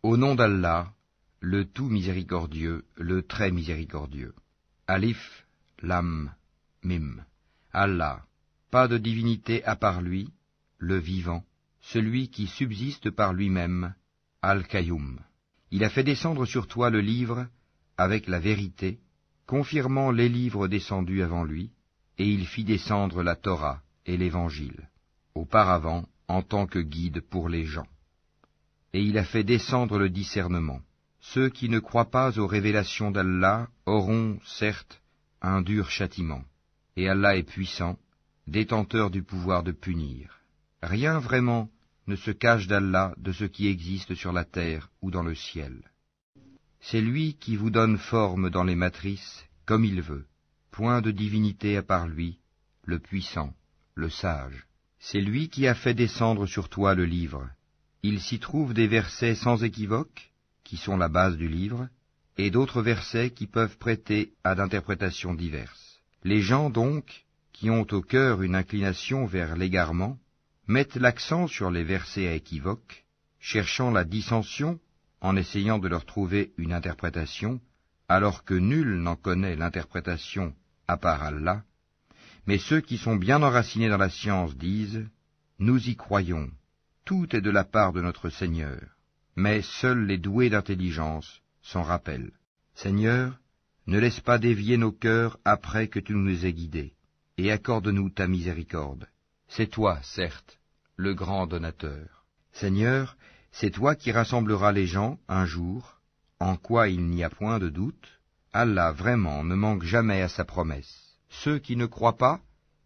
Au nom d'Allah, le tout miséricordieux, le très miséricordieux. Alif, Lam, Mim. Allah, pas de divinité à part lui, le vivant, celui qui subsiste par lui-même, Al-Qayyum. Il a fait descendre sur toi le livre avec la vérité, confirmant les livres descendus avant lui, et il fit descendre la Torah et l'Évangile, auparavant en tant que guide pour les gens. Et il a fait descendre le discernement. Ceux qui ne croient pas aux révélations d'Allah auront, certes, un dur châtiment. Et Allah est puissant, détenteur du pouvoir de punir. Rien vraiment ne se cache d'Allah de ce qui existe sur la terre ou dans le ciel. C'est lui qui vous donne forme dans les matrices, comme il veut. Point de divinité à part lui, le puissant, le sage. C'est lui qui a fait descendre sur toi le livre. Il s'y trouve des versets sans équivoque, qui sont la base du livre, et d'autres versets qui peuvent prêter à d'interprétations diverses. Les gens donc, qui ont au cœur une inclination vers l'égarement, mettent l'accent sur les versets à équivoque, cherchant la dissension en essayant de leur trouver une interprétation, alors que nul n'en connaît l'interprétation à part Allah. Mais ceux qui sont bien enracinés dans la science disent « Nous y croyons, tout est de la part de notre Seigneur. » Mais seuls les doués d'intelligence s'en rappellent. Seigneur, ne laisse pas dévier nos cœurs après que tu nous aies guidés, et accorde-nous ta miséricorde. C'est toi, certes, le grand donateur. Seigneur, c'est toi qui rassembleras les gens un jour, en quoi il n'y a point de doute. Allah vraiment ne manque jamais à sa promesse. Ceux qui ne croient pas,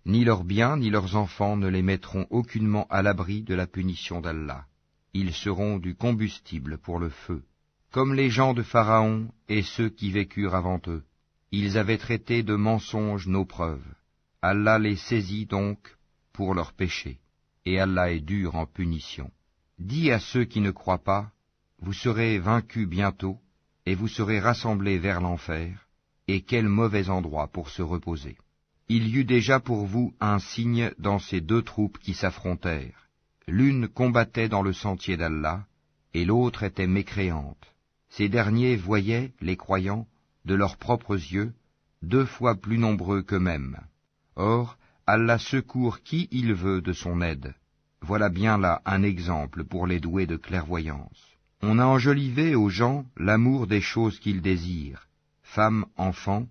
ni leurs biens ni leurs enfants ne les mettront aucunement à l'abri de la punition d'Allah. Ils seront du combustible pour le feu, comme les gens de Pharaon et ceux qui vécurent avant eux. Ils avaient traité de mensonges nos preuves. Allah les saisit donc pour leurs péchés, et Allah est dur en punition. Dis à ceux qui ne croient pas, vous serez vaincus bientôt, et vous serez rassemblés vers l'enfer, et quel mauvais endroit pour se reposer. Il y eut déjà pour vous un signe dans ces deux troupes qui s'affrontèrent. L'une combattait dans le sentier d'Allah, et l'autre était mécréante. Ces derniers voyaient, les croyants, de leurs propres yeux, 2 fois plus nombreux qu'eux-mêmes. Or, Allah secourt qui il veut de son aide. Voilà bien là un exemple pour les doués de clairvoyance. On a enjolivé aux gens l'amour des choses qu'ils désirent, femmes, enfants,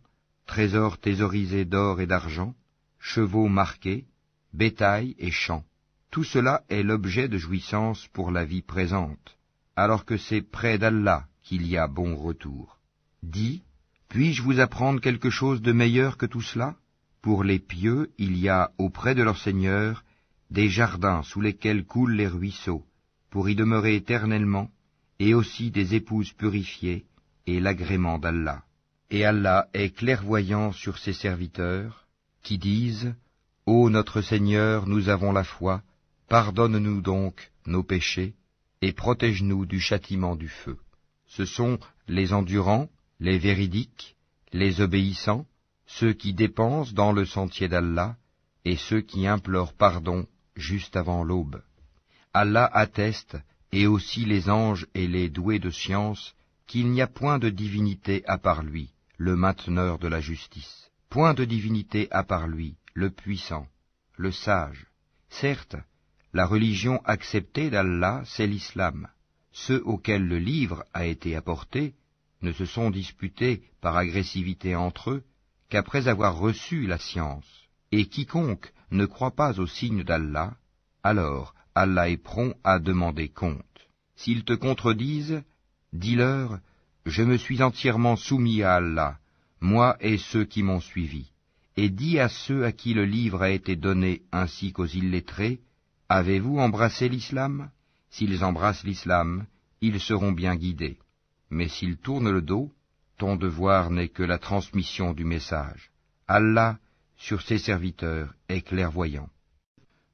trésors thésaurisés d'or et d'argent, chevaux marqués, bétail et champs. Tout cela est l'objet de jouissance pour la vie présente, alors que c'est près d'Allah qu'il y a bon retour. Dis, puis-je vous apprendre quelque chose de meilleur que tout cela? Pour les pieux, il y a auprès de leur Seigneur des jardins sous lesquels coulent les ruisseaux, pour y demeurer éternellement, et aussi des épouses purifiées, et l'agrément d'Allah. Et Allah est clairvoyant sur ses serviteurs, qui disent « Ô notre Seigneur, nous avons la foi, pardonne-nous donc nos péchés, et protège-nous du châtiment du feu. » Ce sont les endurants, les véridiques, les obéissants, ceux qui dépensent dans le sentier d'Allah, et ceux qui implorent pardon juste avant l'aube. Allah atteste, et aussi les anges et les doués de science, qu'il n'y a point de divinité à part lui, le mainteneur de la justice. Point de divinité à part lui, le puissant, le sage. Certes, la religion acceptée d'Allah, c'est l'islam. Ceux auxquels le livre a été apporté ne se sont disputés par agressivité entre eux qu'après avoir reçu la science. Et quiconque ne croit pas au signe d'Allah, alors Allah est prompt à demander compte. S'ils te contredisent, dis-leur, je me suis entièrement soumis à Allah, moi et ceux qui m'ont suivi. Et dis à ceux à qui le livre a été donné ainsi qu'aux illettrés, avez-vous embrassé l'islam? S'ils embrassent l'islam, ils seront bien guidés. Mais s'ils tournent le dos, ton devoir n'est que la transmission du message. Allah, sur ses serviteurs, est clairvoyant.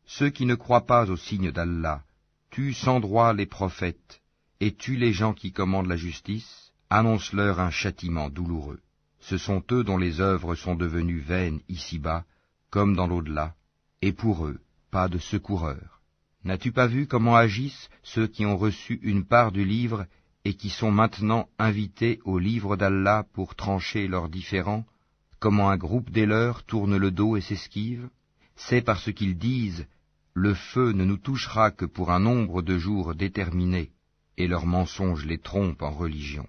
Ceux qui ne croient pas au signe d'Allah tuent sans droit les prophètes et tuent les gens qui commandent la justice, annonce-leur un châtiment douloureux. Ce sont eux dont les œuvres sont devenues vaines ici-bas, comme dans l'au-delà, et pour eux, pas de secoureur. N'as-tu pas vu comment agissent ceux qui ont reçu une part du livre et qui sont maintenant invités au livre d'Allah pour trancher leurs différends, comment un groupe des leurs tourne le dos et s'esquive, c'est parce qu'ils disent « Le feu ne nous touchera que pour un nombre de jours déterminé », et leurs mensonges les trompent en religion.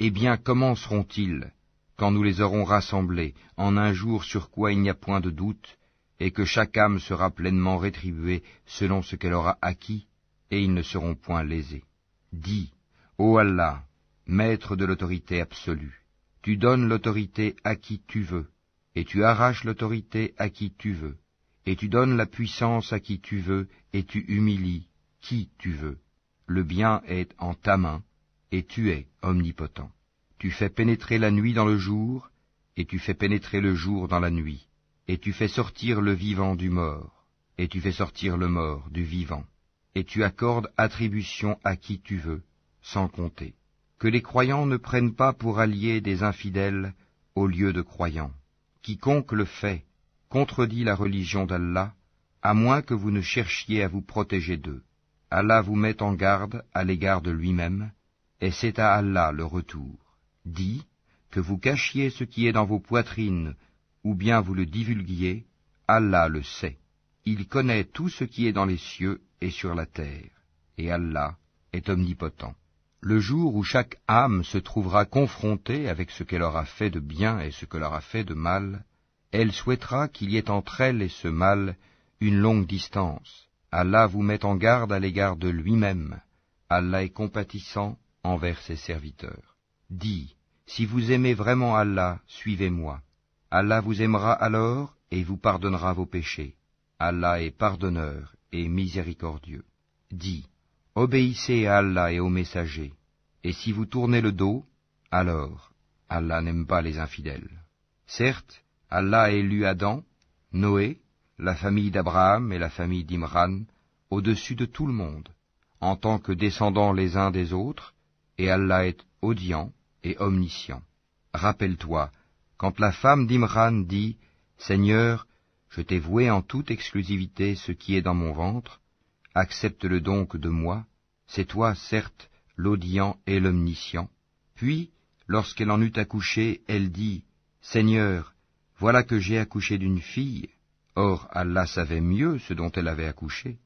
Eh bien, comment seront-ils, quand nous les aurons rassemblés, en un jour sur quoi il n'y a point de doute, et que chaque âme sera pleinement rétribuée selon ce qu'elle aura acquis, et ils ne seront point lésés. Dis, ô Allah, maître de l'autorité absolue, tu donnes l'autorité à qui tu veux, et tu arraches l'autorité à qui tu veux, et tu donnes la puissance à qui tu veux, et tu humilies qui tu veux. Le bien est en ta main, et tu es omnipotent. Tu fais pénétrer la nuit dans le jour, et tu fais pénétrer le jour dans la nuit, et tu fais sortir le vivant du mort, et tu fais sortir le mort du vivant, et tu accordes attribution à qui tu veux, sans compter. Que les croyants ne prennent pas pour alliés des infidèles au lieu de croyants. Quiconque le fait contredit la religion d'Allah, à moins que vous ne cherchiez à vous protéger d'eux. Allah vous met en garde à l'égard de lui-même, et c'est à Allah le retour. Dis, que vous cachiez ce qui est dans vos poitrines, ou bien vous le divulguiez, Allah le sait. Il connaît tout ce qui est dans les cieux et sur la terre, et Allah est omnipotent. Le jour où chaque âme se trouvera confrontée avec ce qu'elle aura fait de bien et ce qu'elle aura fait de mal, elle souhaitera qu'il y ait entre elle et ce mal une longue distance. Allah vous met en garde à l'égard de lui-même. Allah est compatissant envers ses serviteurs. Dis, si vous aimez vraiment Allah, suivez-moi. Allah vous aimera alors et vous pardonnera vos péchés. Allah est pardonneur et miséricordieux. Dis, obéissez à Allah et aux messagers. Et si vous tournez le dos, alors Allah n'aime pas les infidèles. Certes, Allah a élu Adam, Noé, la famille d'Abraham et la famille d'Imran, au-dessus de tout le monde, en tant que descendants les uns des autres, et Allah est audient et omniscient. Rappelle-toi, quand la femme d'Imran dit « Seigneur, je t'ai voué en toute exclusivité ce qui est dans mon ventre, accepte-le donc de moi, c'est toi, certes, l'audient et l'omniscient. » Puis, lorsqu'elle en eut accouché, elle dit « Seigneur, voilà que j'ai accouché d'une fille. » Or, Allah savait mieux ce dont elle avait accouché.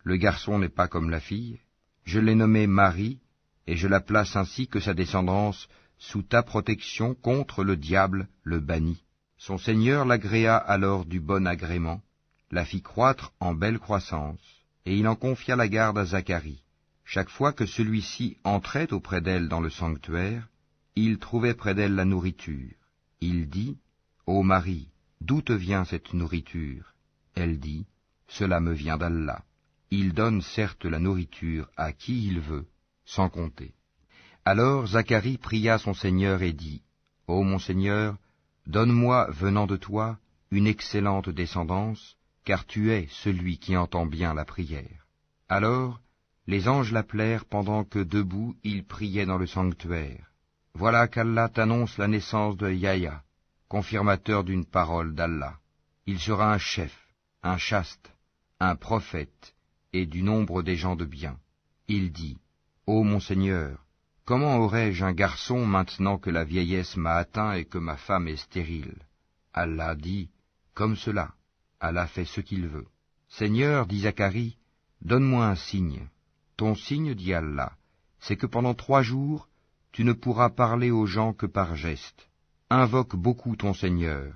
Le garçon n'est pas comme la fille. Je l'ai nommée Marie, et je la place ainsi que sa descendance sous ta protection contre le diable, le banni. Son Seigneur l'agréa alors du bon agrément, la fit croître en belle croissance, et il en confia la garde à Zacharie. Chaque fois que celui-ci entrait auprès d'elle dans le sanctuaire, il trouvait près d'elle la nourriture. Il dit, « Ô Marie, d'où te vient cette nourriture ?» Elle dit, « Cela me vient d'Allah. Il donne certes la nourriture à qui il veut, sans compter. » Alors Zacharie pria son Seigneur et dit, « Ô mon Seigneur, donne-moi, venant de toi, une excellente descendance, car tu es celui qui entend bien la prière. » Alors les anges l'appelèrent pendant que debout il priait dans le sanctuaire. Voilà qu'Allah t'annonce la naissance de Yahya, confirmateur d'une parole d'Allah. Il sera un chef, un chaste, un prophète, et du nombre des gens de bien. Il dit, « Ô mon Seigneur, comment aurais-je un garçon maintenant que la vieillesse m'a atteint et que ma femme est stérile ?» Allah dit, « Comme cela, Allah fait ce qu'il veut. » Seigneur, dit Zacharie, donne-moi un signe. Ton signe, dit Allah, c'est que pendant 3 jours, tu ne pourras parler aux gens que par gestes. Invoque beaucoup ton Seigneur,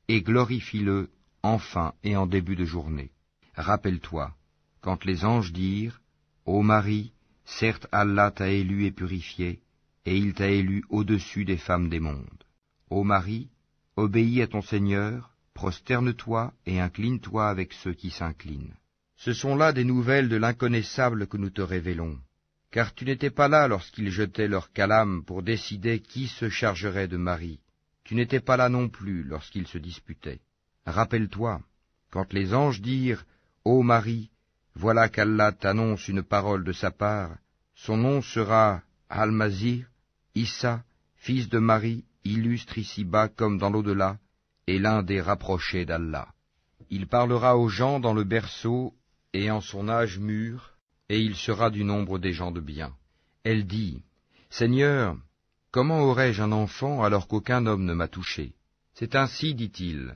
et glorifie-le en fin et en début de journée. Rappelle-toi, quand les anges dirent, « Ô Marie, certes Allah t'a élu et purifié, et il t'a élu au-dessus des femmes des mondes. Ô Marie, obéis à ton Seigneur, prosterne-toi et incline-toi avec ceux qui s'inclinent. » Ce sont là des nouvelles de l'inconnaissable que nous te révélons, car tu n'étais pas là lorsqu'ils jetaient leur calame pour décider qui se chargerait de Marie. Tu n'étais pas là non plus lorsqu'ils se disputaient. Rappelle-toi, quand les anges dirent, « Ô Marie, voilà qu'Allah t'annonce une parole de sa part, son nom sera Al-Masih, Issa, fils de Marie, illustre ici-bas comme dans l'au-delà, et l'un des rapprochés d'Allah. Il parlera aux gens dans le berceau et en son âge mûr, et il sera du nombre des gens de bien. » Elle dit, « Seigneur, comment aurais-je un enfant alors qu'aucun homme ne m'a touché? C'est ainsi, dit-il,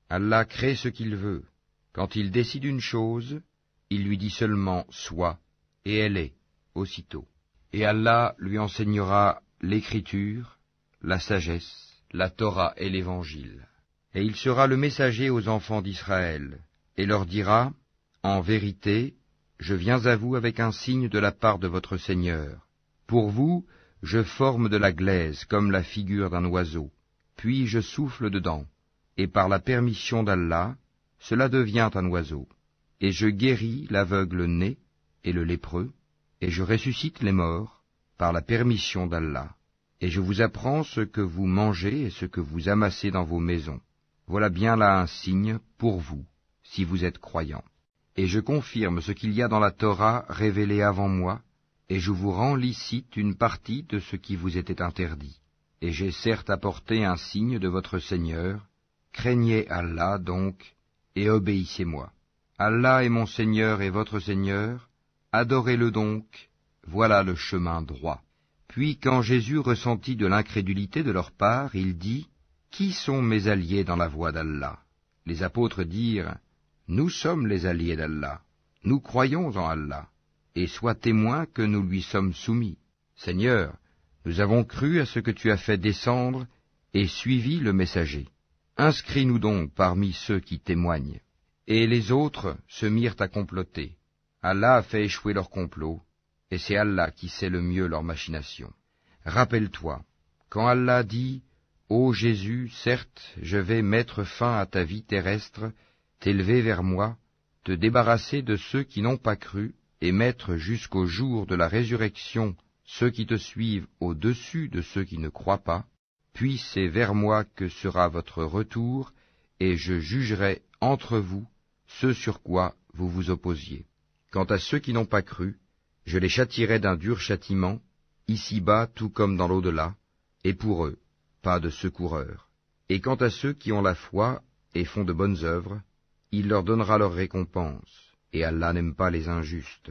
Allah crée ce qu'il veut. Quand il décide une chose, il lui dit seulement « sois » et elle est, aussitôt. Et Allah lui enseignera l'écriture, la sagesse, la Torah et l'Évangile. Et il sera le messager aux enfants d'Israël, et leur dira, en vérité, je viens à vous avec un signe de la part de votre Seigneur. Pour vous, je forme de la glaise comme la figure d'un oiseau, puis je souffle dedans, et par la permission d'Allah, cela devient un oiseau. Et je guéris l'aveugle né et le lépreux, et je ressuscite les morts, par la permission d'Allah. Et je vous apprends ce que vous mangez et ce que vous amassez dans vos maisons. Voilà bien là un signe pour vous, si vous êtes croyants. Et je confirme ce qu'il y a dans la Torah révélée avant moi, et je vous rends licite une partie de ce qui vous était interdit. Et j'ai certes apporté un signe de votre Seigneur, craignez Allah donc, et obéissez-moi. Allah est mon Seigneur et votre Seigneur, adorez-le donc, voilà le chemin droit. Puis quand Jésus ressentit de l'incrédulité de leur part, il dit, « Qui sont mes alliés dans la voie d'Allah ?» Les apôtres dirent, « Nous sommes les alliés d'Allah, nous croyons en Allah, et sois témoin que nous lui sommes soumis. Seigneur, nous avons cru à ce que tu as fait descendre et suivi le messager. Inscris-nous donc parmi ceux qui témoignent. » Et les autres se mirent à comploter. Allah a fait échouer leur complot, et c'est Allah qui sait le mieux leurs machinations. Rappelle-toi, quand Allah dit, « Ô Jésus, certes, je vais mettre fin à ta vie terrestre, t'élever vers moi, te débarrasser de ceux qui n'ont pas cru, et mettre jusqu'au jour de la résurrection ceux qui te suivent au-dessus de ceux qui ne croient pas, puis c'est vers moi que sera votre retour, et je jugerai entre vous ce sur quoi vous vous opposiez. Quant à ceux qui n'ont pas cru, je les châtierai d'un dur châtiment, ici-bas tout comme dans l'au-delà, et pour eux, pas de secoureur. Et quant à ceux qui ont la foi et font de bonnes œuvres, il leur donnera leur récompense, et Allah n'aime pas les injustes.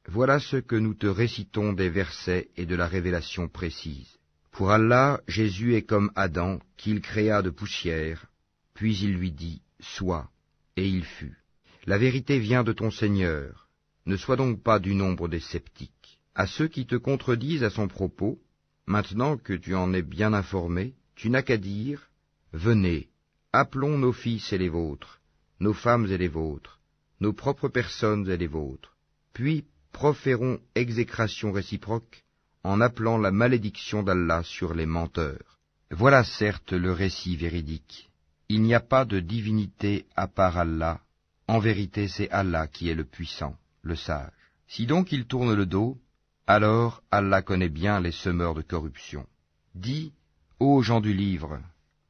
Voilà ce que nous te récitons des versets et de la révélation précise. Pour Allah, Jésus est comme Adam, qu'il créa de poussière, puis il lui dit, « Sois », et il fut. La vérité vient de ton Seigneur. Ne sois donc pas du nombre des sceptiques. À ceux qui te contredisent à son propos, maintenant que tu en es bien informé, tu n'as qu'à dire, « Venez, appelons nos fils et les vôtres, nos femmes et les vôtres, nos propres personnes et les vôtres, puis proférons exécration réciproque en appelant la malédiction d'Allah sur les menteurs. » Voilà certes le récit véridique. Il n'y a pas de divinité à part Allah. En vérité, c'est Allah qui est le puissant, le sage. Si donc ils tournent le dos, alors Allah connaît bien les semeurs de corruption. Dis, ô gens du livre,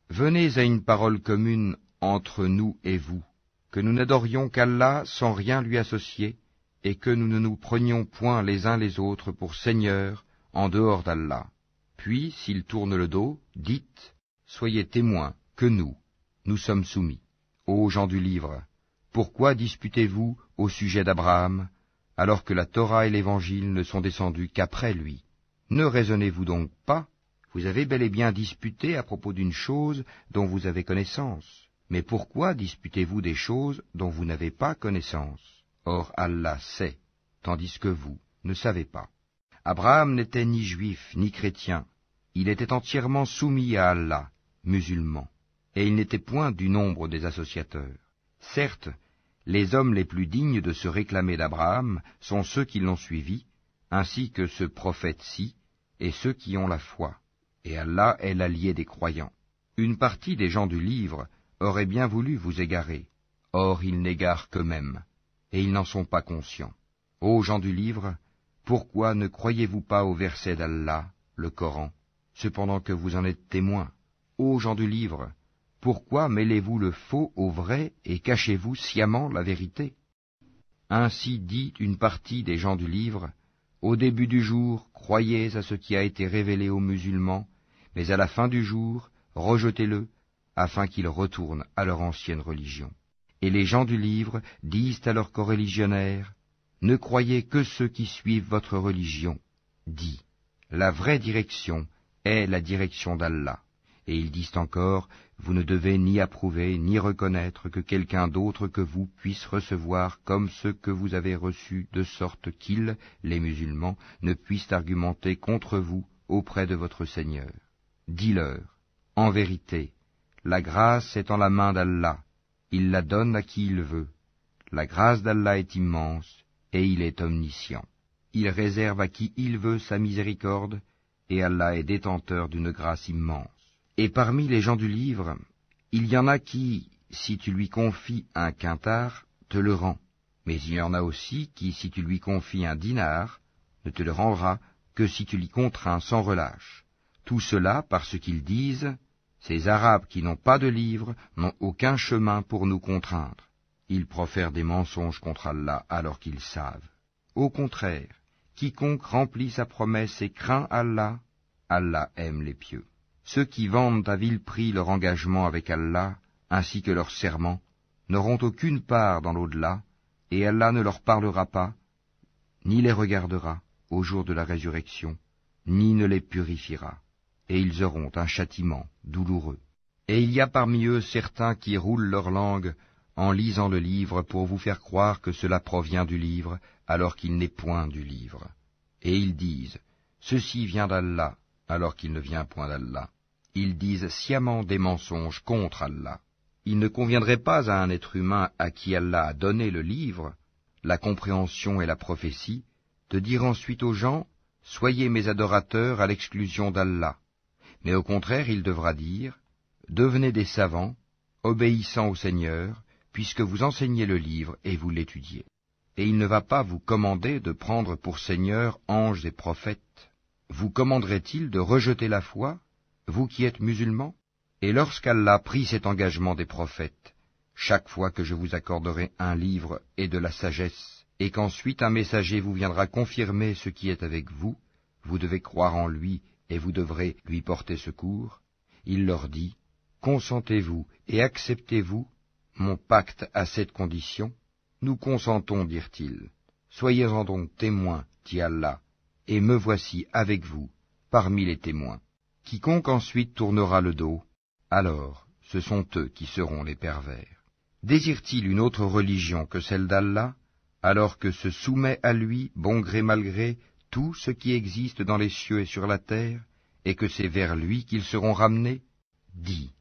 venez à une parole commune entre nous et vous, que nous n'adorions qu'Allah sans rien lui associer, et que nous ne nous prenions point les uns les autres pour seigneurs en dehors d'Allah. Puis, s'ils tournent le dos, dites, soyez témoins que nous sommes soumis. Ô gens du livre, pourquoi disputez-vous au sujet d'Abraham, alors que la Torah et l'Évangile ne sont descendus qu'après lui? Ne raisonnez-vous donc pas? Vous avez bel et bien disputé à propos d'une chose dont vous avez connaissance. Mais pourquoi disputez-vous des choses dont vous n'avez pas connaissance? Or Allah sait, tandis que vous ne savez pas. Abraham n'était ni juif ni chrétien, il était entièrement soumis à Allah, musulman, et il n'était point du nombre des associateurs. Certes, les hommes les plus dignes de se réclamer d'Abraham sont ceux qui l'ont suivi, ainsi que ce prophète-ci, et ceux qui ont la foi, et Allah est l'allié des croyants. Une partie des gens du livre aurait bien voulu vous égarer, or ils n'égarent qu'eux-mêmes, et ils n'en sont pas conscients. Ô gens du livre, pourquoi ne croyez-vous pas au verset d'Allah, le Coran, cependant que vous en êtes témoins? Ô gens du livre, pourquoi mêlez-vous le faux au vrai et cachez-vous sciemment la vérité? Ainsi dit une partie des gens du livre, au début du jour, croyez à ce qui a été révélé aux musulmans, mais à la fin du jour, rejetez-le, afin qu'ils retournent à leur ancienne religion. Et les gens du livre disent à leurs coreligionnaires, ne croyez que ceux qui suivent votre religion. Dis, La vraie direction est la direction d'Allah. Et ils disent encore, vous ne devez ni approuver ni reconnaître que quelqu'un d'autre que vous puisse recevoir comme ce que vous avez reçu, de sorte qu'ils, les musulmans, ne puissent argumenter contre vous auprès de votre Seigneur. Dis-leur, en vérité, la grâce est en la main d'Allah, il la donne à qui il veut. La grâce d'Allah est immense, et il est omniscient. Il réserve à qui il veut sa miséricorde, et Allah est détenteur d'une grâce immense. Et parmi les gens du livre, il y en a qui, si tu lui confies un quintar, te le rend. Mais il y en a aussi qui, si tu lui confies un dinar, ne te le rendra que si tu l'y contrains sans relâche. Tout cela parce qu'ils disent, ces Arabes qui n'ont pas de livre n'ont aucun chemin pour nous contraindre. Ils profèrent des mensonges contre Allah alors qu'ils savent. Au contraire, quiconque remplit sa promesse et craint Allah, Allah aime les pieux. Ceux qui vendent à vil prix leur engagement avec Allah, ainsi que leur serment, n'auront aucune part dans l'au-delà, et Allah ne leur parlera pas, ni les regardera au jour de la résurrection, ni ne les purifiera, et ils auront un châtiment douloureux. Et il y a parmi eux certains qui roulent leur langue en lisant le livre pour vous faire croire que cela provient du livre, alors qu'il n'est point du livre. Et ils disent, ceci vient d'Allah, alors qu'il ne vient point d'Allah. Ils disent sciemment des mensonges contre Allah. Il ne conviendrait pas à un être humain à qui Allah a donné le livre, la compréhension et la prophétie, de dire ensuite aux gens, soyez mes adorateurs à l'exclusion d'Allah. Mais au contraire, il devra dire, devenez des savants, obéissant au Seigneur, puisque vous enseignez le livre et vous l'étudiez. Et il ne va pas vous commander de prendre pour Seigneur anges et prophètes. Vous commanderait-il de rejeter la foi, vous qui êtes musulmans? Et lorsqu'Allah prit cet engagement des prophètes, chaque fois que je vous accorderai un livre et de la sagesse, et qu'ensuite un messager vous viendra confirmer ce qui est avec vous, vous devez croire en lui et vous devrez lui porter secours, il leur dit, consentez-vous et acceptez-vous mon pacte à cette condition? Nous consentons, dirent-ils. Soyez-en donc témoins, dit Allah, et me voici avec vous, parmi les témoins. Quiconque ensuite tournera le dos, alors ce sont eux qui seront les pervers. Désire-t-il une autre religion que celle d'Allah, alors que se soumet à lui, bon gré mal gré, tout ce qui existe dans les cieux et sur la terre, et que c'est vers lui qu'ils seront ramenés? Dis,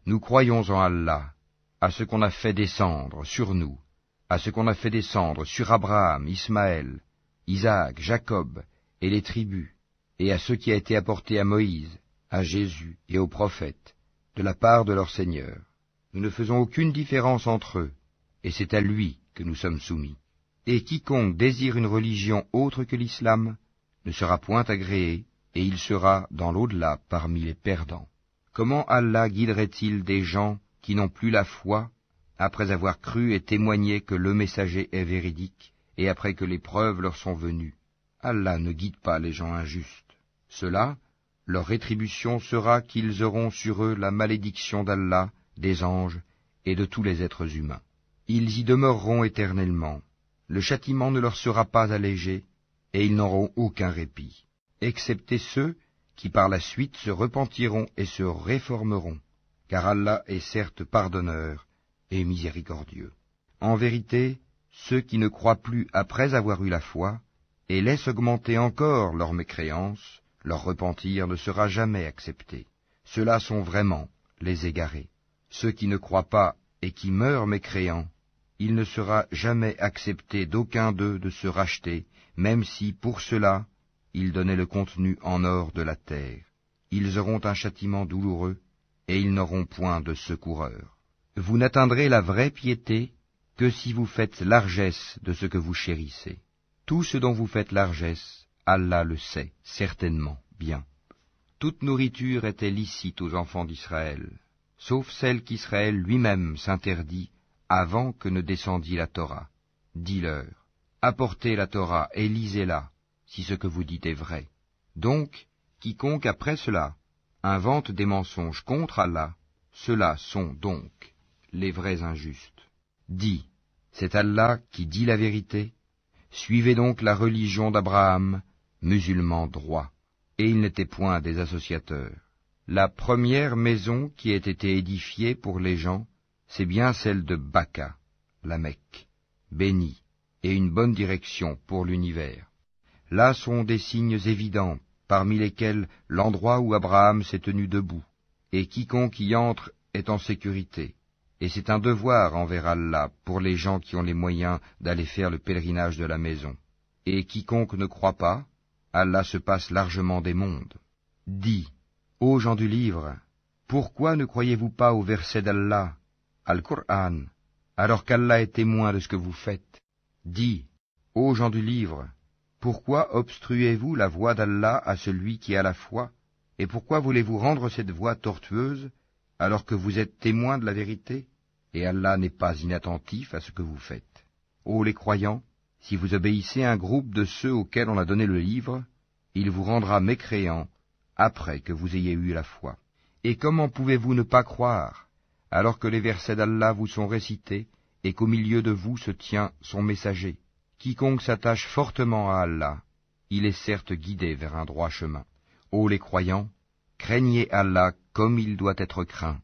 nous croyons en Allah, à ce qu'on a fait descendre sur nous, à ce qu'on a fait descendre sur Abraham, Ismaël, Isaac, Jacob et les tribus, et à ce qui a été apporté à Moïse, à Jésus et aux prophètes, de la part de leur Seigneur. Nous ne faisons aucune différence entre eux, et c'est à lui que nous sommes soumis. Et quiconque désire une religion autre que l'islam ne sera point agréé, et il sera dans l'au-delà parmi les perdants. Comment Allah guiderait-il des gens qui n'ont plus la foi, après avoir cru et témoigné que le messager est véridique, et après que les preuves leur sont venues? Allah ne guide pas les gens injustes. Cela, leur rétribution sera qu'ils auront sur eux la malédiction d'Allah, des anges et de tous les êtres humains. Ils y demeureront éternellement. Le châtiment ne leur sera pas allégé, et ils n'auront aucun répit, excepté ceux qui par la suite se repentiront et se réformeront, car Allah est certes pardonneur et miséricordieux. En vérité, ceux qui ne croient plus après avoir eu la foi, et laissent augmenter encore leur mécréance, leur repentir ne sera jamais accepté. Ceux-là sont vraiment les égarés. Ceux qui ne croient pas et qui meurent mécréants, il ne sera jamais accepté d'aucun d'eux de se racheter, même si, pour cela, ils donnaient le contenu en or de la terre. Ils auront un châtiment douloureux, et ils n'auront point de secoureur. Vous n'atteindrez la vraie piété que si vous faites largesse de ce que vous chérissez. Tout ce dont vous faites largesse, Allah le sait, certainement, bien. Toute nourriture était licite aux enfants d'Israël, sauf celle qu'Israël lui-même s'interdit avant que ne descendît la Torah. Dis-leur, apportez la Torah et lisez-la, si ce que vous dites est vrai. Donc, quiconque après cela invente des mensonges contre Allah, ceux-là sont donc les vrais injustes. Dis, c'est Allah qui dit la vérité. Suivez donc la religion d'Abraham, musulman droit. et ils n'étaient point des associateurs. La première maison qui ait été édifiée pour les gens, c'est bien celle de Baka, la Mecque, bénie, et une bonne direction pour l'univers. Là sont des signes évidents, parmi lesquels l'endroit où Abraham s'est tenu debout, et quiconque y entre est en sécurité. Et c'est un devoir envers Allah pour les gens qui ont les moyens d'aller faire le pèlerinage de la maison. Et quiconque ne croit pas, Allah se passe largement des mondes. Dis, ô gens du livre, pourquoi ne croyez-vous pas au verset d'Allah, Al-Qur'an, alors qu'Allah est témoin de ce que vous faites? Dis, ô gens du livre, pourquoi obstruez-vous la voie d'Allah à celui qui a la foi, et pourquoi voulez-vous rendre cette voie tortueuse, alors que vous êtes témoins de la vérité, et Allah n'est pas inattentif à ce que vous faites. Ô les croyants, si vous obéissez à un groupe de ceux auxquels on a donné le livre, il vous rendra mécréants après que vous ayez eu la foi. Et comment pouvez-vous ne pas croire, alors que les versets d'Allah vous sont récités, et qu'au milieu de vous se tient son messager? Quiconque s'attache fortement à Allah, il est certes guidé vers un droit chemin. Ô les croyants, craignez Allah comme il doit être craint,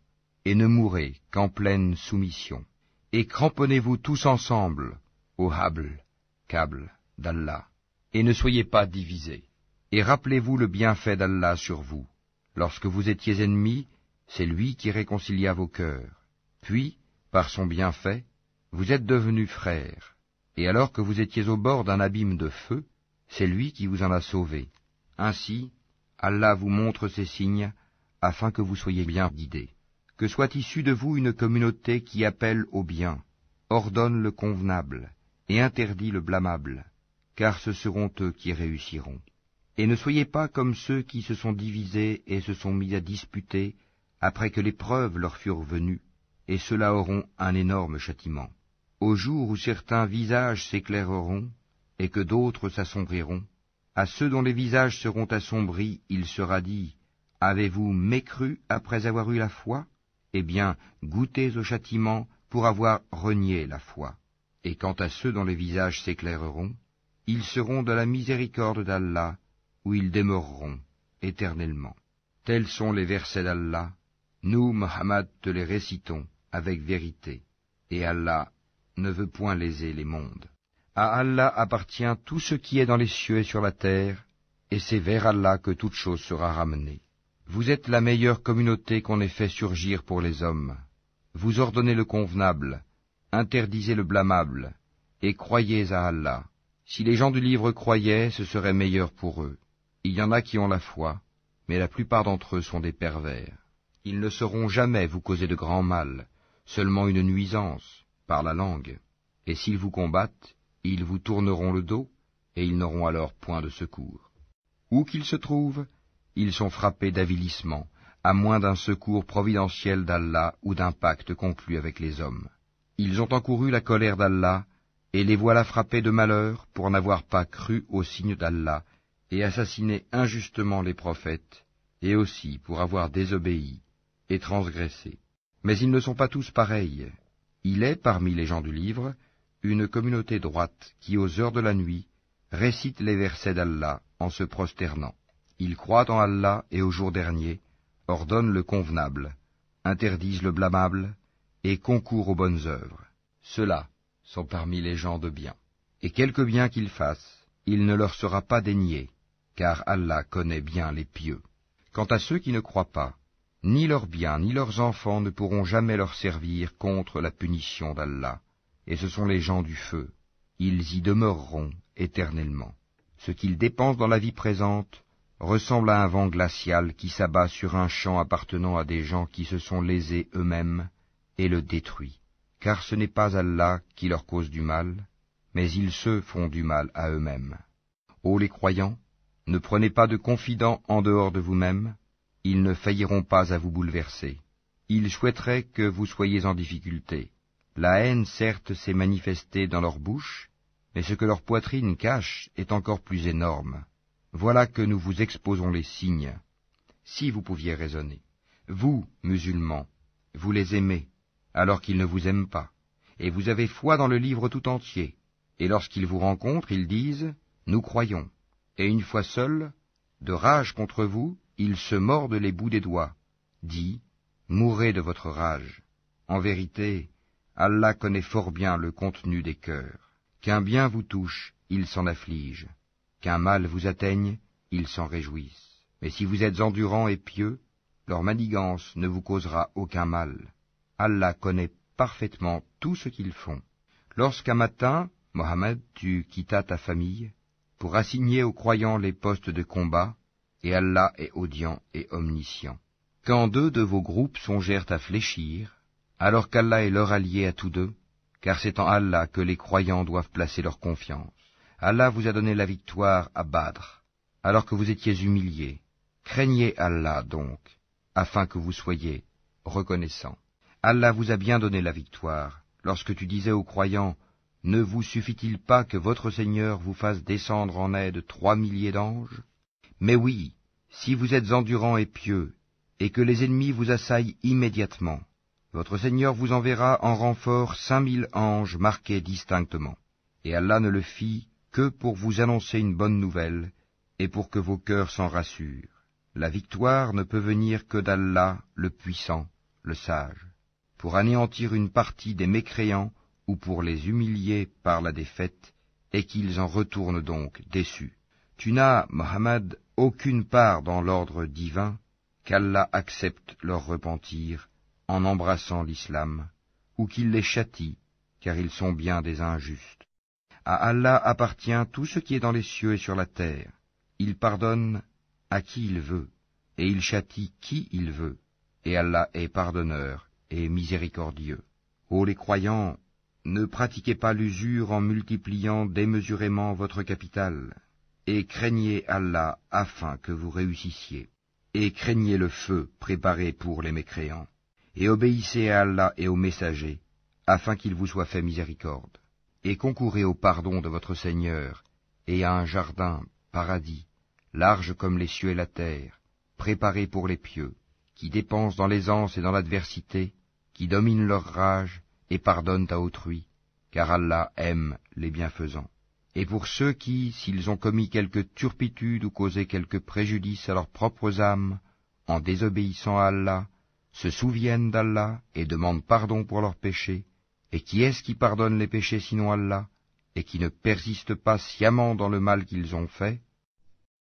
et ne mourrez qu'en pleine soumission. Et cramponnez-vous tous ensemble au câble d'Allah, et ne soyez pas divisés. Et rappelez-vous le bienfait d'Allah sur vous. Lorsque vous étiez ennemis, c'est lui qui réconcilia vos cœurs. Puis, par son bienfait, vous êtes devenus frères. Et alors que vous étiez au bord d'un abîme de feu, c'est lui qui vous en a sauvés. Ainsi, Allah vous montre ces signes, afin que vous soyez bien guidés. Que soit issue de vous une communauté qui appelle au bien, ordonne le convenable, et interdit le blâmable, car ce seront eux qui réussiront. Et ne soyez pas comme ceux qui se sont divisés et se sont mis à disputer, après que les preuves leur furent venues, et ceux-là auront un énorme châtiment. Au jour où certains visages s'éclaireront, et que d'autres s'assombriront, à ceux dont les visages seront assombris, il sera dit, « Avez-vous mécru après avoir eu la foi? Eh bien, goûtez au châtiment pour avoir renié la foi. » Et quant à ceux dont les visages s'éclaireront, ils seront de la miséricorde d'Allah, où ils demeureront éternellement. Tels sont les versets d'Allah. Nous, Muhammad, te les récitons avec vérité, et Allah ne veut point léser les mondes. À Allah appartient tout ce qui est dans les cieux et sur la terre, et c'est vers Allah que toute chose sera ramenée. Vous êtes la meilleure communauté qu'on ait fait surgir pour les hommes. Vous ordonnez le convenable, interdisez le blâmable, et croyez à Allah. Si les gens du livre croyaient, ce serait meilleur pour eux. Il y en a qui ont la foi, mais la plupart d'entre eux sont des pervers. Ils ne sauront jamais vous causer de grand mal, seulement une nuisance, par la langue. Et s'ils vous combattent, ils vous tourneront le dos, et ils n'auront alors point de secours. Où qu'ils se trouvent, ils sont frappés d'avilissement, à moins d'un secours providentiel d'Allah ou d'un pacte conclu avec les hommes. Ils ont encouru la colère d'Allah, et les voilà frappés de malheur pour n'avoir pas cru aux signes d'Allah, et assassiné injustement les prophètes, et aussi pour avoir désobéi et transgressé. Mais ils ne sont pas tous pareils. Il est, parmi les gens du livre, une communauté droite qui, aux heures de la nuit, récite les versets d'Allah en se prosternant. Ils croient en Allah et au jour dernier, ordonnent le convenable, interdisent le blâmable, et concourent aux bonnes œuvres. Ceux-là sont parmi les gens de bien. Et quelque bien qu'ils fassent, il ne leur sera pas dénié, car Allah connaît bien les pieux. Quant à ceux qui ne croient pas, ni leurs biens ni leurs enfants ne pourront jamais leur servir contre la punition d'Allah, et ce sont les gens du feu. Ils y demeureront éternellement. Ce qu'ils dépensent dans la vie présente ressemble à un vent glacial qui s'abat sur un champ appartenant à des gens qui se sont lésés eux-mêmes et le détruit. Car ce n'est pas Allah qui leur cause du mal, mais ils se font du mal à eux-mêmes. Ô les croyants, ne prenez pas de confidents en dehors de vous-même, ils ne failliront pas à vous bouleverser. Ils souhaiteraient que vous soyez en difficulté. La haine, certes, s'est manifestée dans leur bouche, mais ce que leur poitrine cache est encore plus énorme. Voilà que nous vous exposons les signes, si vous pouviez raisonner. Vous, musulmans, vous les aimez, alors qu'ils ne vous aiment pas, et vous avez foi dans le livre tout entier, et lorsqu'ils vous rencontrent, ils disent « Nous croyons », et une fois seuls, De rage contre vous, ils se mordent les bouts des doigts. Dis, mourrez de votre rage. En vérité, Allah connaît fort bien le contenu des cœurs. Qu'un bien vous touche, ils s'en affligent. Qu'un mal vous atteigne, ils s'en réjouissent. Mais si vous êtes endurants et pieux, leur manigance ne vous causera aucun mal. Allah connaît parfaitement tout ce qu'ils font. Lorsqu'un matin, Mohammed, tu quittas ta famille, pour assigner aux croyants les postes de combat, et Allah est audient et omniscient. Quand deux de vos groupes songèrent à fléchir, alors qu'Allah est leur allié à tous deux, car c'est en Allah que les croyants doivent placer leur confiance. Allah vous a donné la victoire à Badr, alors que vous étiez humiliés. Craignez Allah donc, afin que vous soyez reconnaissants. Allah vous a bien donné la victoire, lorsque tu disais aux croyants, « Ne vous suffit-il pas que votre Seigneur vous fasse descendre en aide 3 milliers d'anges ?» Mais oui, si vous êtes endurants et pieux, et que les ennemis vous assaillent immédiatement, votre Seigneur vous enverra en renfort 5000 anges marqués distinctement. Et Allah ne le fit que pour vous annoncer une bonne nouvelle, et pour que vos cœurs s'en rassurent. La victoire ne peut venir que d'Allah, le puissant, le sage, pour anéantir une partie des mécréants ou pour les humilier par la défaite, et qu'ils en retournent donc déçus. Tu n'as, Mohammed, aucune part dans l'ordre divin, qu'Allah accepte leur repentir en embrassant l'islam, ou qu'il les châtie, car ils sont bien des injustes. À Allah appartient tout ce qui est dans les cieux et sur la terre. Il pardonne à qui il veut, et il châtie qui il veut, et Allah est pardonneur et miséricordieux. Ô les croyants, ne pratiquez pas l'usure en multipliant démesurément votre capital, et craignez Allah afin que vous réussissiez, et craignez le feu préparé pour les mécréants, et obéissez à Allah et aux messagers, afin qu'il vous soit fait miséricorde, et concourez au pardon de votre Seigneur, et à un jardin, paradis, large comme les cieux et la terre, préparé pour les pieux, qui dépensent dans l'aisance et dans l'adversité, qui dominent leur rage et pardonnent à autrui, car Allah aime les bienfaisants. Et pour ceux qui, s'ils ont commis quelque turpitude ou causé quelque préjudice à leurs propres âmes, en désobéissant à Allah, se souviennent d'Allah et demandent pardon pour leurs péchés, et qui est-ce qui pardonne les péchés sinon Allah, et qui ne persiste pas sciemment dans le mal qu'ils ont fait?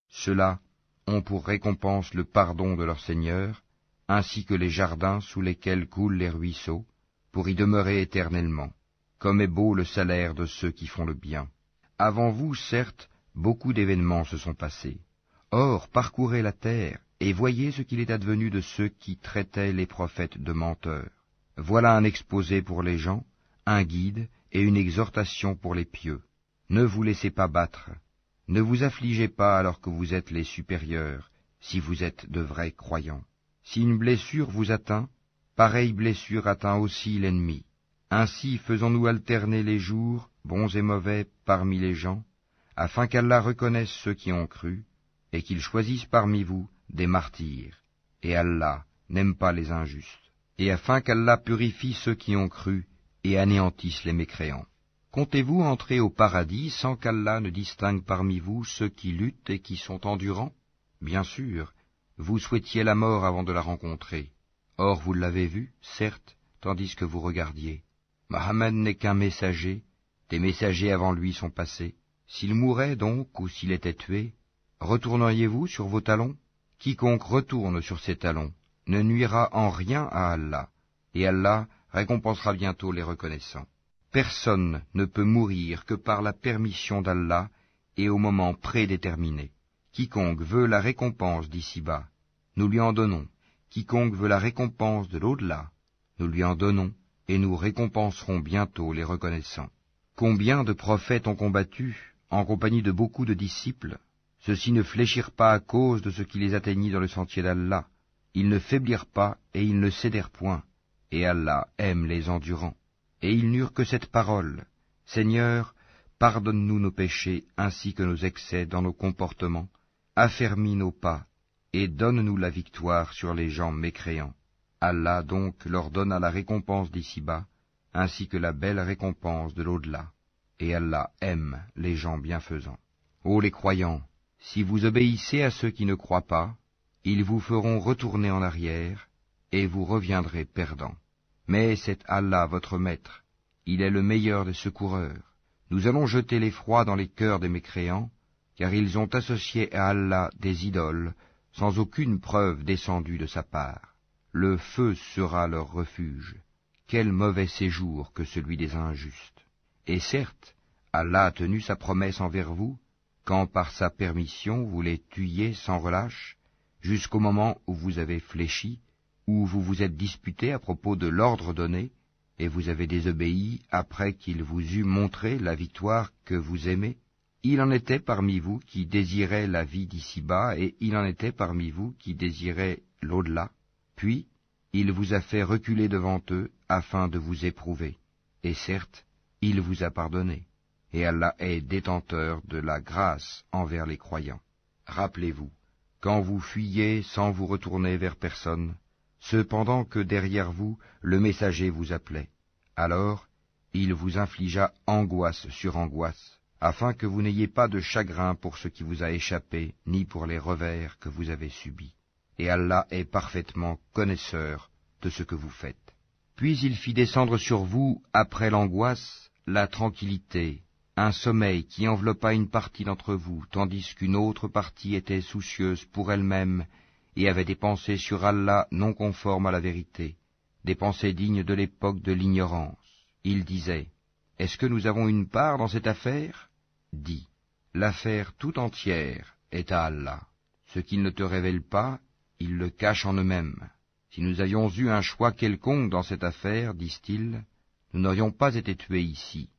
Ceux-là ont pour récompense le pardon de leur Seigneur, ainsi que les jardins sous lesquels coulent les ruisseaux, pour y demeurer éternellement. Comme est beau le salaire de ceux qui font le bien. Avant vous, certes, beaucoup d'événements se sont passés. Or, parcourez la terre, et voyez ce qu'il est advenu de ceux qui traitaient les prophètes de menteurs. Voilà un exposé pour les gens, un guide et une exhortation pour les pieux. Ne vous laissez pas battre. Ne vous affligez pas alors que vous êtes les supérieurs, si vous êtes de vrais croyants. Si une blessure vous atteint, pareille blessure atteint aussi l'ennemi. Ainsi faisons-nous alterner les jours, bons et mauvais, parmi les gens, afin qu'Allah reconnaisse ceux qui ont cru, et qu'il choisisse parmi vous des martyrs. Et Allah n'aime pas les injustes. Et afin qu'Allah purifie ceux qui ont cru, et anéantisse les mécréants. Comptez-vous entrer au paradis sans qu'Allah ne distingue parmi vous ceux qui luttent et qui sont endurants? Bien sûr, vous souhaitiez la mort avant de la rencontrer. Or vous l'avez vue, certes, tandis que vous regardiez. Mohammed n'est qu'un messager, des messagers avant lui sont passés. S'il mourait donc, ou s'il était tué, retourneriez-vous sur vos talons? Quiconque retourne sur ses talons ne nuira en rien à Allah, et Allah récompensera bientôt les reconnaissants. Personne ne peut mourir que par la permission d'Allah et au moment prédéterminé. Quiconque veut la récompense d'ici-bas, nous lui en donnons. Quiconque veut la récompense de l'au-delà, nous lui en donnons, et nous récompenserons bientôt les reconnaissants. Combien de prophètes ont combattu, en compagnie de beaucoup de disciples? Ceux-ci ne fléchirent pas à cause de ce qui les atteignit dans le sentier d'Allah. Ils ne faiblirent pas et ils ne cédèrent point. Et Allah aime les endurants. Et ils n'eurent que cette parole. Seigneur, pardonne-nous nos péchés ainsi que nos excès dans nos comportements, affermis nos pas, et donne-nous la victoire sur les gens mécréants. Allah donc leur donna la récompense d'ici-bas, ainsi que la belle récompense de l'au-delà. Et Allah aime les gens bienfaisants. Ô les croyants, Si vous obéissez à ceux qui ne croient pas, ils vous feront retourner en arrière, et vous reviendrez perdants. Mais c'est Allah votre maître, il est le meilleur des secoureurs. Nous allons jeter l'effroi dans les cœurs des mécréants, car ils ont associé à Allah des idoles, sans aucune preuve descendue de sa part. Le feu sera leur refuge. Quel mauvais séjour que celui des injustes. Et certes, Allah a tenu sa promesse envers vous, quand par sa permission vous les tuiez sans relâche, jusqu'au moment où vous avez fléchi, où vous vous êtes disputé à propos de l'ordre donné, et vous avez désobéi après qu'il vous eût montré la victoire que vous aimez. Il en était parmi vous qui désiraient la vie d'ici-bas, et il en était parmi vous qui désiraient l'au-delà. Puis, il vous a fait reculer devant eux, afin de vous éprouver. Et certes, il vous a pardonné. Et Allah est détenteur de la grâce envers les croyants. Rappelez-vous, quand vous fuyiez sans vous retourner vers personne, cependant que derrière vous le messager vous appelait, alors il vous infligea angoisse sur angoisse, afin que vous n'ayez pas de chagrin pour ce qui vous a échappé, ni pour les revers que vous avez subis. Et Allah est parfaitement connaisseur de ce que vous faites. Puis il fit descendre sur vous, après l'angoisse, la tranquillité, un sommeil qui enveloppa une partie d'entre vous, tandis qu'une autre partie était soucieuse pour elle-même et avait des pensées sur Allah non conformes à la vérité, des pensées dignes de l'époque de l'ignorance. Il disait, « Est-ce que nous avons une part dans cette affaire ?» Dis, « L'affaire tout entière est à Allah. Ce qu'ils ne te révèlent pas, ils le cachent en eux-mêmes. Si nous avions eu un choix quelconque dans cette affaire, disent-ils, nous n'aurions pas été tués ici. »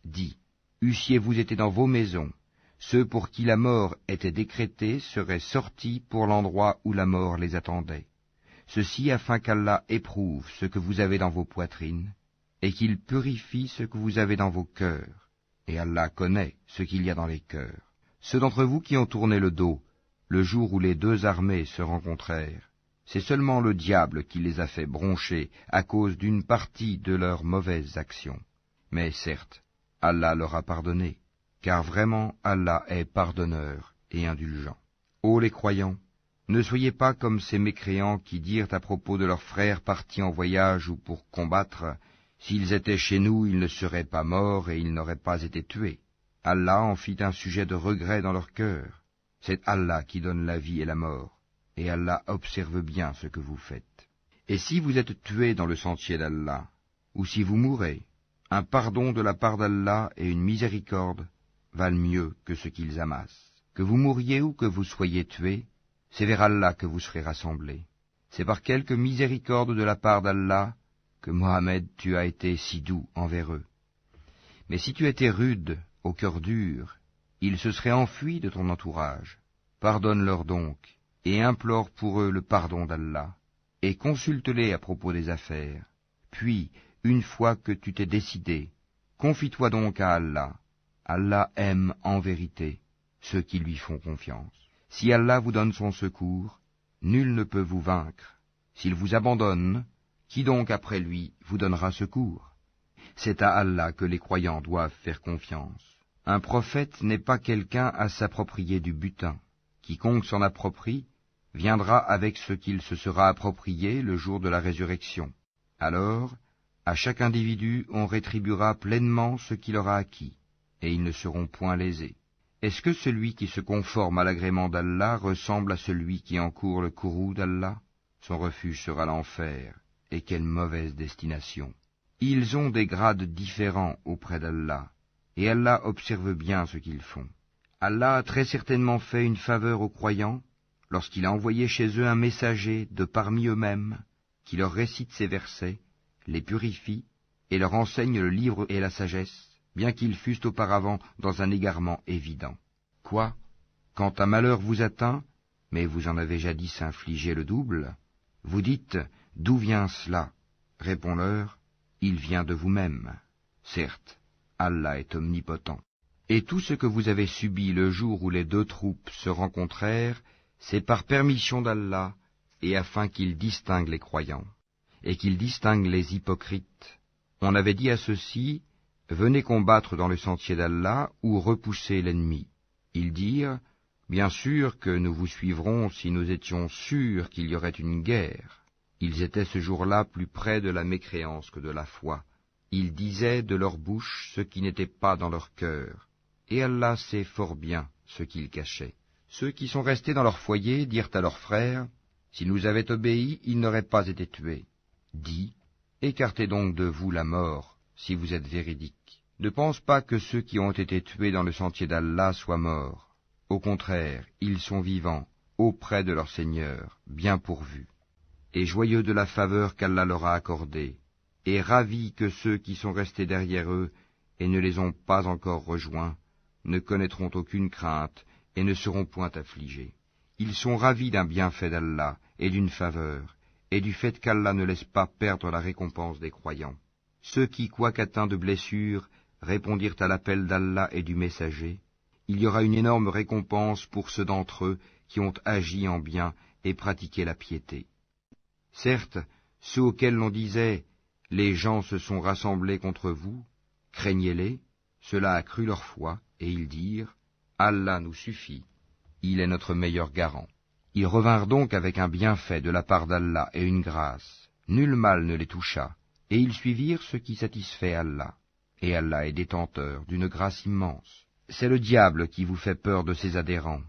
Dis, eussiez-vous été dans vos maisons, ceux pour qui la mort était décrétée seraient sortis pour l'endroit où la mort les attendait. Ceci afin qu'Allah éprouve ce que vous avez dans vos poitrines, et qu'il purifie ce que vous avez dans vos cœurs. Et Allah connaît ce qu'il y a dans les cœurs. Ceux d'entre vous qui ont tourné le dos, le jour où les deux armées se rencontrèrent, c'est seulement le diable qui les a fait broncher à cause d'une partie de leurs mauvaises actions. Mais certes, Allah leur a pardonné, car vraiment Allah est pardonneur et indulgent. Ô les croyants, ne soyez pas comme ces mécréants qui dirent à propos de leurs frères partis en voyage ou pour combattre, « S'ils étaient chez nous, ils ne seraient pas morts et ils n'auraient pas été tués. » Allah en fit un sujet de regret dans leur cœur. C'est Allah qui donne la vie et la mort, et Allah observe bien ce que vous faites. Et si vous êtes tués dans le sentier d'Allah, ou si vous mourrez, un pardon de la part d'Allah et une miséricorde valent mieux que ce qu'ils amassent. Que vous mouriez ou que vous soyez tués, c'est vers Allah que vous serez rassemblés. C'est par quelque miséricorde de la part d'Allah que Mohammed tu as été si doux envers eux. Mais si tu étais rude, au cœur dur, ils se seraient enfuis de ton entourage. Pardonne-leur donc, et implore pour eux le pardon d'Allah, et consulte-les à propos des affaires. Puis, une fois que tu t'es décidé, confie-toi donc à Allah. Allah aime en vérité ceux qui lui font confiance. Si Allah vous donne son secours, nul ne peut vous vaincre. S'il vous abandonne, qui donc après lui vous donnera secours? C'est à Allah que les croyants doivent faire confiance. Un prophète n'est pas quelqu'un à s'approprier du butin. Quiconque s'en approprie viendra avec ce qu'il se sera approprié le jour de la résurrection. Alors, à chaque individu on rétribuera pleinement ce qu'il aura acquis, et ils ne seront point lésés. Est-ce que celui qui se conforme à l'agrément d'Allah ressemble à celui qui encourt le courroux d'Allah? Son refuge sera l'enfer, et quelle mauvaise destination. Ils ont des grades différents auprès d'Allah, et Allah observe bien ce qu'ils font. Allah a très certainement fait une faveur aux croyants, lorsqu'il a envoyé chez eux un messager de parmi eux-mêmes, qui leur récite ces versets, les purifie, et leur enseigne le livre et la sagesse, bien qu'ils fussent auparavant dans un égarement évident. Quoi? Quand un malheur vous atteint, mais vous en avez jadis infligé le double, vous dites, d'où vient cela? Réponds-leur, il vient de vous-même. Certes, Allah est omnipotent. Et tout ce que vous avez subi le jour où les deux troupes se rencontrèrent, c'est par permission d'Allah, et afin qu'il distingue les croyants, et qu'il distingue les hypocrites. On avait dit à ceux-ci, venez combattre dans le sentier d'Allah ou repoussez l'ennemi. Ils dirent, bien sûr que nous vous suivrons si nous étions sûrs qu'il y aurait une guerre. Ils étaient ce jour-là plus près de la mécréance que de la foi. Ils disaient de leur bouche ce qui n'était pas dans leur cœur. Et Allah sait fort bien ce qu'ils cachaient. Ceux qui sont restés dans leur foyer dirent à leurs frères, s'ils nous avaient obéi, ils n'auraient pas été tués. Dis, écartez donc de vous la mort, si vous êtes véridiques. Ne pense pas que ceux qui ont été tués dans le sentier d'Allah soient morts. Au contraire, ils sont vivants, auprès de leur Seigneur, bien pourvus, et joyeux de la faveur qu'Allah leur a accordée, et ravis que ceux qui sont restés derrière eux et ne les ont pas encore rejoints ne connaîtront aucune crainte et ne seront point affligés. Ils sont ravis d'un bienfait d'Allah et d'une faveur, et du fait qu'Allah ne laisse pas perdre la récompense des croyants. Ceux qui, quoique atteints de blessures, répondirent à l'appel d'Allah et du messager, il y aura une énorme récompense pour ceux d'entre eux qui ont agi en bien et pratiqué la piété. Certes, ceux auxquels l'on disait « Les gens se sont rassemblés contre vous », craignez-les, cela accrut leur foi, et ils dirent « Allah nous suffit, il est notre meilleur garant ». Ils revinrent donc avec un bienfait de la part d'Allah et une grâce. Nul mal ne les toucha, et ils suivirent ce qui satisfait Allah. Et Allah est détenteur d'une grâce immense. C'est le diable qui vous fait peur de ses adhérents.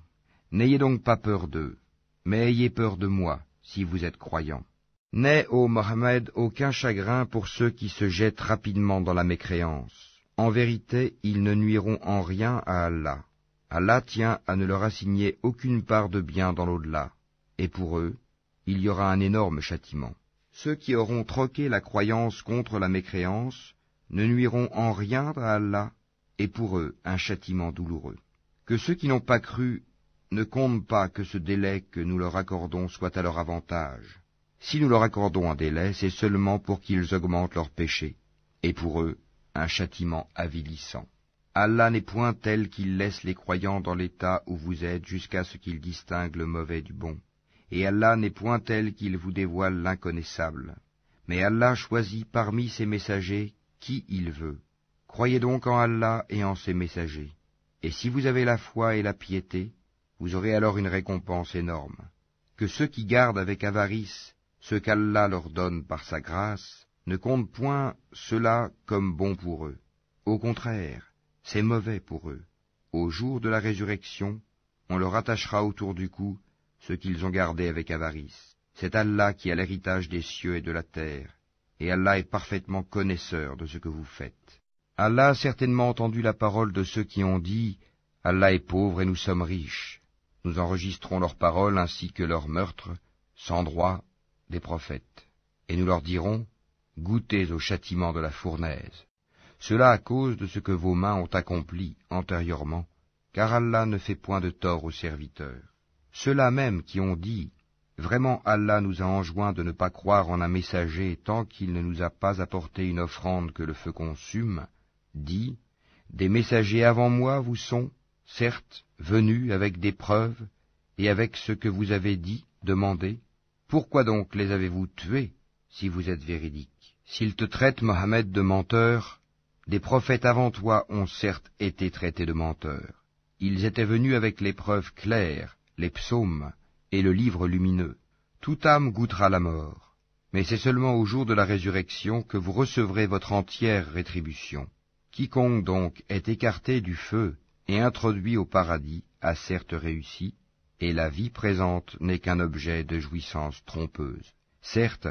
N'ayez donc pas peur d'eux, mais ayez peur de moi, si vous êtes croyants. N'aie, ô Mohammed, aucun chagrin pour ceux qui se jettent rapidement dans la mécréance. En vérité, ils ne nuiront en rien à Allah. Allah tient à ne leur assigner aucune part de bien dans l'au-delà, et pour eux, il y aura un énorme châtiment. Ceux qui auront troqué la croyance contre la mécréance ne nuiront en rien à Allah, et pour eux un châtiment douloureux. Que ceux qui n'ont pas cru ne comptent pas que ce délai que nous leur accordons soit à leur avantage. Si nous leur accordons un délai, c'est seulement pour qu'ils augmentent leurs péchés, et pour eux un châtiment avilissant. Allah n'est point tel qu'il laisse les croyants dans l'état où vous êtes jusqu'à ce qu'ils distinguent le mauvais du bon. Et Allah n'est point tel qu'il vous dévoile l'inconnaissable. Mais Allah choisit parmi ses messagers qui il veut. Croyez donc en Allah et en ses messagers. Et si vous avez la foi et la piété, vous aurez alors une récompense énorme. Que ceux qui gardent avec avarice ce qu'Allah leur donne par sa grâce ne comptent point cela comme bon pour eux. Au contraire, c'est mauvais pour eux. Au jour de la résurrection, on leur attachera autour du cou ce qu'ils ont gardé avec avarice. C'est Allah qui a l'héritage des cieux et de la terre, et Allah est parfaitement connaisseur de ce que vous faites. Allah a certainement entendu la parole de ceux qui ont dit « Allah est pauvre et nous sommes riches ». Nous enregistrons leurs paroles ainsi que leurs meurtres, sans droit, des prophètes. Et nous leur dirons « Goûtez au châtiment de la fournaise ». Cela à cause de ce que vos mains ont accompli antérieurement, car Allah ne fait point de tort aux serviteurs. Ceux-là même qui ont dit « Vraiment Allah nous a enjoint de ne pas croire en un messager tant qu'il ne nous a pas apporté une offrande que le feu consume », dit « Des messagers avant moi vous sont, certes, venus avec des preuves et avec ce que vous avez dit, demandé. Pourquoi donc les avez-vous tués, si vous êtes véridiques? S'ils te traitent, Mohammed, de menteur, des prophètes avant toi ont certes été traités de menteurs. Ils étaient venus avec les preuves claires, les psaumes et le livre lumineux. Toute âme goûtera la mort, mais c'est seulement au jour de la résurrection que vous recevrez votre entière rétribution. Quiconque donc est écarté du feu et introduit au paradis a certes réussi, et la vie présente n'est qu'un objet de jouissance trompeuse. Certes,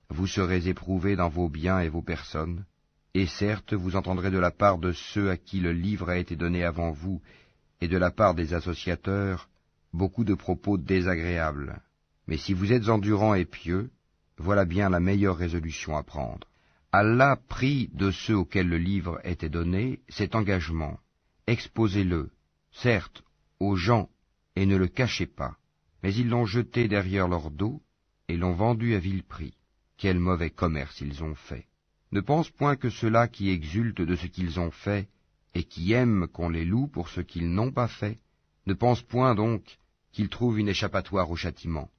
vous serez éprouvés dans vos biens et vos personnes, et certes vous entendrez de la part de ceux à qui le livre a été donné avant vous, et de la part des associateurs, beaucoup de propos désagréables. Mais si vous êtes endurants et pieux, voilà bien la meilleure résolution à prendre. Allah prit de ceux auxquels le livre était donné cet engagement. Exposez-le, certes, aux gens, et ne le cachez pas. Mais ils l'ont jeté derrière leur dos, et l'ont vendu à vil prix. Quel mauvais commerce ils ont fait. Ne pense point que ceux-là qui exultent de ce qu'ils ont fait, et qui aiment qu'on les loue pour ce qu'ils n'ont pas fait, ne pense point donc qu'ils trouvent une échappatoire au châtiment.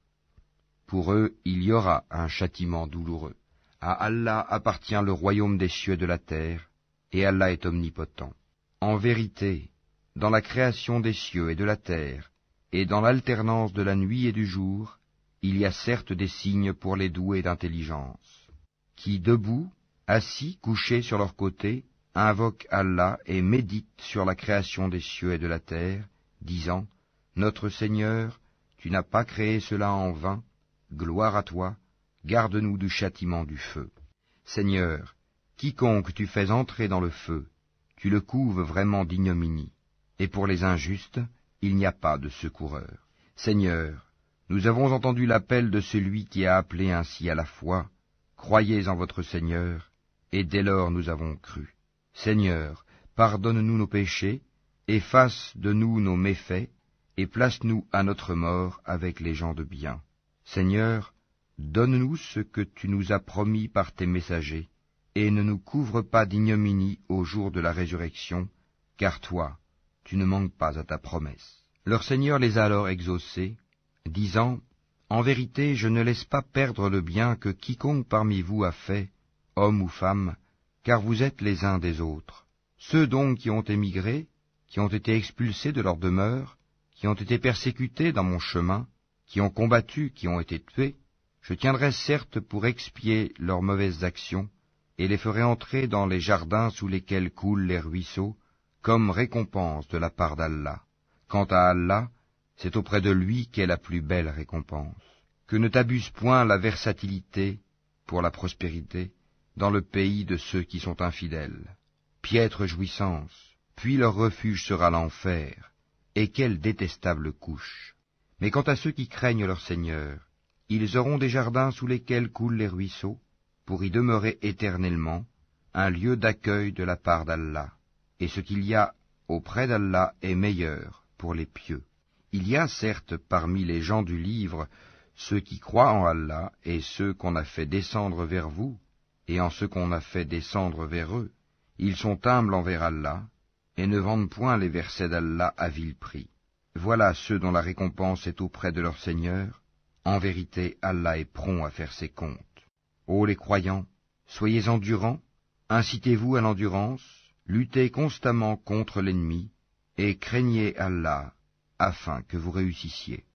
Pour eux, il y aura un châtiment douloureux. À Allah appartient le royaume des cieux et de la terre, et Allah est omnipotent. En vérité, dans la création des cieux et de la terre, et dans l'alternance de la nuit et du jour, il y a certes des signes pour les doués d'intelligence, qui, debout, assis, couchés sur leur côté, invoquent Allah et méditent sur la création des cieux et de la terre, disant, « Notre Seigneur, tu n'as pas créé cela en vain, gloire à toi, garde-nous du châtiment du feu. Seigneur, quiconque tu fais entrer dans le feu, tu le couves vraiment d'ignominie, et pour les injustes, il n'y a pas de secoureur. Seigneur, nous avons entendu l'appel de celui qui a appelé ainsi à la foi, croyez en votre Seigneur, et dès lors nous avons cru. Seigneur, pardonne-nous nos péchés, efface de nous nos méfaits, et place-nous à notre mort avec les gens de bien. Seigneur, donne-nous ce que tu nous as promis par tes messagers, et ne nous couvre pas d'ignominie au jour de la résurrection, car toi, tu ne manques pas à ta promesse. » Leur Seigneur les a alors exaucés, disant, « En vérité, je ne laisse pas perdre le bien que quiconque parmi vous a fait, homme ou femme, car vous êtes les uns des autres. Ceux donc qui ont émigré, qui ont été expulsés de leur demeure, qui ont été persécutés dans mon chemin, qui ont combattu, qui ont été tués, je tiendrai certes pour expier leurs mauvaises actions, et les ferai entrer dans les jardins sous lesquels coulent les ruisseaux, comme récompense de la part d'Allah. Quant à Allah, c'est auprès de lui qu'est la plus belle récompense. Que ne t'abuse point la versatilité, pour la prospérité, dans le pays de ceux qui sont infidèles. Piètre jouissance, puis leur refuge sera l'enfer, et quelle détestable couche. Mais quant à ceux qui craignent leur Seigneur, ils auront des jardins sous lesquels coulent les ruisseaux, pour y demeurer éternellement, un lieu d'accueil de la part d'Allah, et ce qu'il y a auprès d'Allah est meilleur pour les pieux. Il y a certes parmi les gens du livre ceux qui croient en Allah et ceux qu'on a fait descendre vers vous, et en ceux qu'on a fait descendre vers eux. Ils sont humbles envers Allah, et ne vendent point les versets d'Allah à vil prix. Voilà ceux dont la récompense est auprès de leur Seigneur. En vérité, Allah est prompt à faire ses comptes. Ô les croyants, soyez endurants, incitez-vous à l'endurance, luttez constamment contre l'ennemi, et craignez Allah, afin que vous réussissiez.